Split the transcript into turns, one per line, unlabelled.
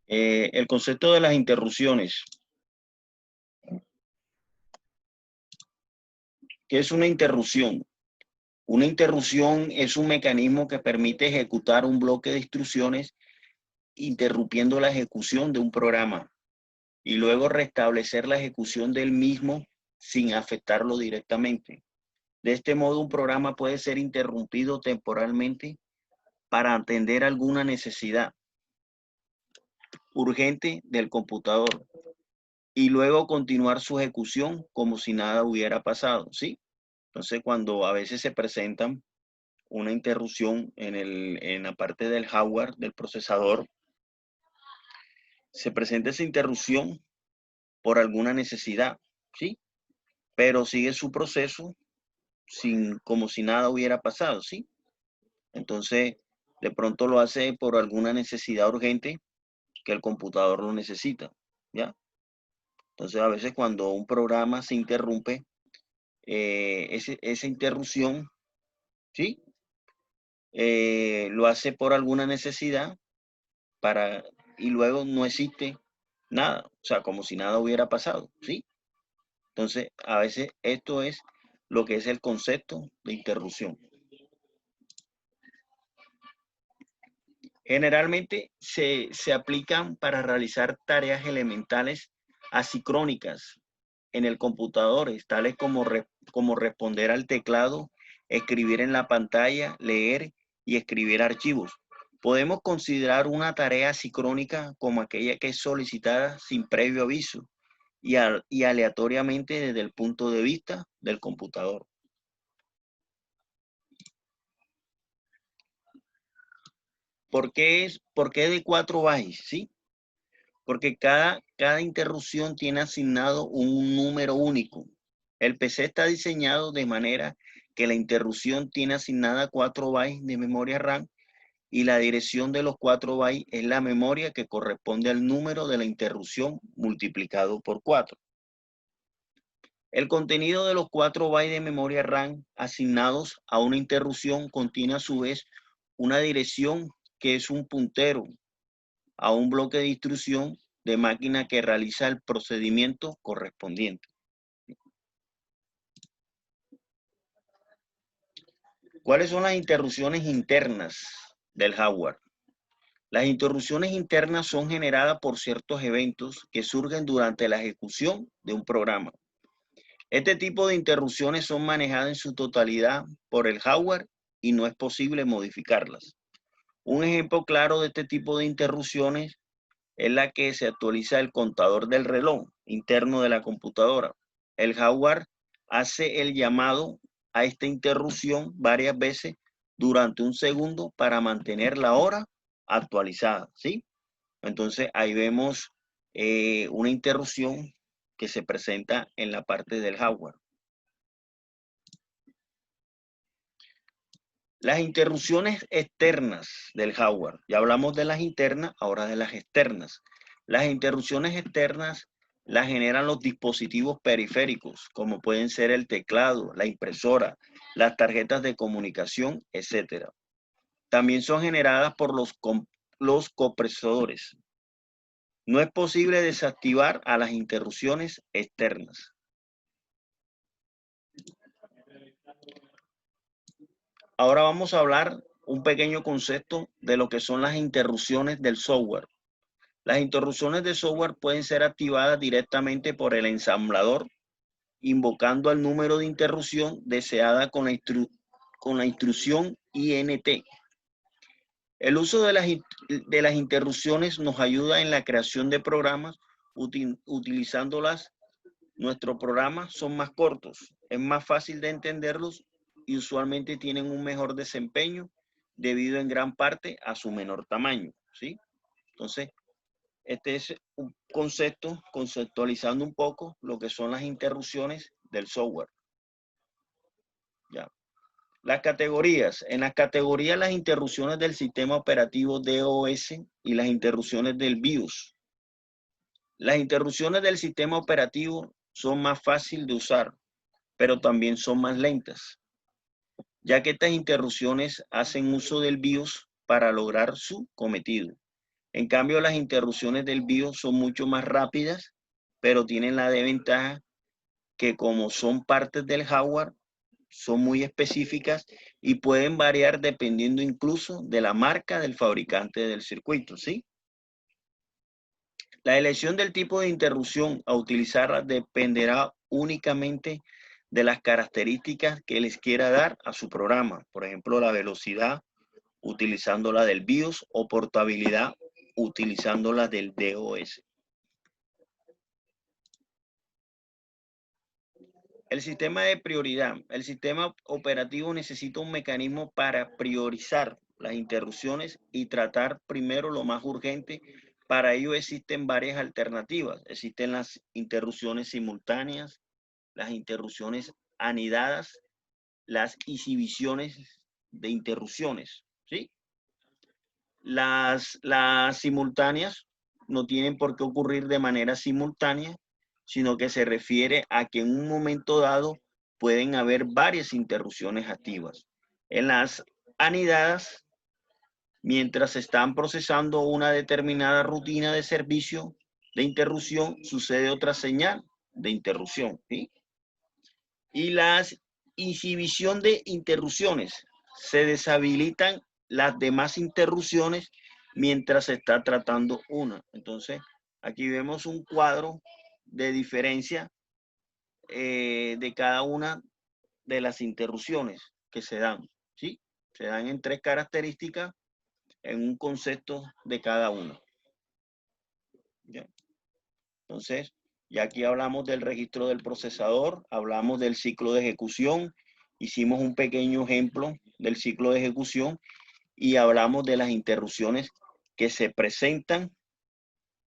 El concepto de las interrupciones. ¿Qué es una interrupción? Una interrupción es un mecanismo que permite ejecutar un bloque de instrucciones interrumpiendo la ejecución de un programa y luego restablecer la ejecución del mismo sin afectarlo directamente. De este modo, un programa puede ser interrumpido temporalmente para atender alguna necesidad urgente del computador y luego continuar su ejecución como si nada hubiera pasado, ¿sí? Entonces, cuando a veces se presentan una interrupción en la parte del hardware, del procesador, se presenta esa interrupción por alguna necesidad, ¿sí? Pero sigue su proceso como si nada hubiera pasado, ¿sí? Entonces, de pronto lo hace por alguna necesidad urgente que el computador lo necesita, ¿ya? Entonces, a veces cuando un programa se interrumpe, esa interrupción, ¿sí? Lo hace por alguna necesidad y luego no existe nada, o sea, como si nada hubiera pasado, ¿sí? Entonces, a veces esto es lo que es el concepto de interrupción. Generalmente se aplican para realizar tareas elementales asincrónicas en el computador, tales como responder al teclado, escribir en la pantalla, leer y escribir archivos. Podemos considerar una tarea asincrónica como aquella que es solicitada sin previo aviso y aleatoriamente desde el punto de vista del computador. ¿Por qué de 4 bytes? ¿Sí? Porque cada interrupción tiene asignado un número único. El PC está diseñado de manera que la interrupción tiene asignada 4 bytes de memoria RAM y la dirección de los 4 bytes es la memoria que corresponde al número de la interrupción multiplicado por 4. El contenido de los 4 bytes de memoria RAM asignados a una interrupción contiene a su vez una dirección que es un puntero a un bloque de instrucción de máquina que realiza el procedimiento correspondiente. ¿Cuáles son las interrupciones internas del hardware? Las interrupciones internas son generadas por ciertos eventos que surgen durante la ejecución de un programa. Este tipo de interrupciones son manejadas en su totalidad por el hardware y no es posible modificarlas. Un ejemplo claro de este tipo de interrupciones es la que se actualiza el contador del reloj interno de la computadora. El hardware hace el llamado a esta interrupción varias veces durante un segundo para mantener la hora actualizada, ¿sí? Entonces ahí vemos una interrupción que se presenta en la parte del hardware. Las interrupciones externas del hardware. Ya hablamos de las internas, ahora de las externas. Las interrupciones externas las generan los dispositivos periféricos, como pueden ser el teclado, la impresora, las tarjetas de comunicación, etc. También son generadas por los compresores. No es posible desactivar a las interrupciones externas. Ahora vamos a hablar un pequeño concepto de lo que son las interrupciones del software. Las interrupciones de software pueden ser activadas directamente por el ensamblador, invocando al número de interrupción deseada con la instrucción INT. El uso de las interrupciones nos ayuda en la creación de programas. Utilizándolas, nuestros programas son más cortos, es más fácil de entenderlos y usualmente tienen un mejor desempeño debido en gran parte a su menor tamaño, ¿sí? Entonces, este es un concepto, conceptualizando un poco lo que son las interrupciones del software. Ya. Las categorías. En las categorías, las interrupciones del sistema operativo DOS y las interrupciones del BIOS. Las interrupciones del sistema operativo son más fáciles de usar, pero también son más lentas, ya que estas interrupciones hacen uso del BIOS para lograr su cometido. En cambio, las interrupciones del BIOS son mucho más rápidas, pero tienen la desventaja que como son partes del hardware, son muy específicas y pueden variar dependiendo incluso de la marca del fabricante del circuito, ¿sí? La elección del tipo de interrupción a utilizar dependerá únicamente de las características que les quiera dar a su programa. Por ejemplo, la velocidad, utilizando la del BIOS, o portabilidad, utilizando la del DOS. El sistema de prioridad. El sistema operativo necesita un mecanismo para priorizar las interrupciones y tratar primero lo más urgente. Para ello existen varias alternativas. Existen las interrupciones simultáneas, las interrupciones anidadas, las exhibiciones de interrupciones, ¿sí? Las simultáneas no tienen por qué ocurrir de manera simultánea, sino que se refiere a que en un momento dado pueden haber varias interrupciones activas. En las anidadas, mientras se están procesando una determinada rutina de servicio de interrupción, sucede otra señal de interrupción, ¿sí? Y las inhibición de interrupciones, se deshabilitan las demás interrupciones mientras se está tratando una. Entonces, aquí vemos un cuadro de diferencia de cada una de las interrupciones que se dan, ¿sí? Se dan en 3 características en un concepto de cada una. ¿Ya? Entonces, ya aquí hablamos del registro del procesador, hablamos del ciclo de ejecución, hicimos un pequeño ejemplo del ciclo de ejecución y hablamos de las interrupciones que se presentan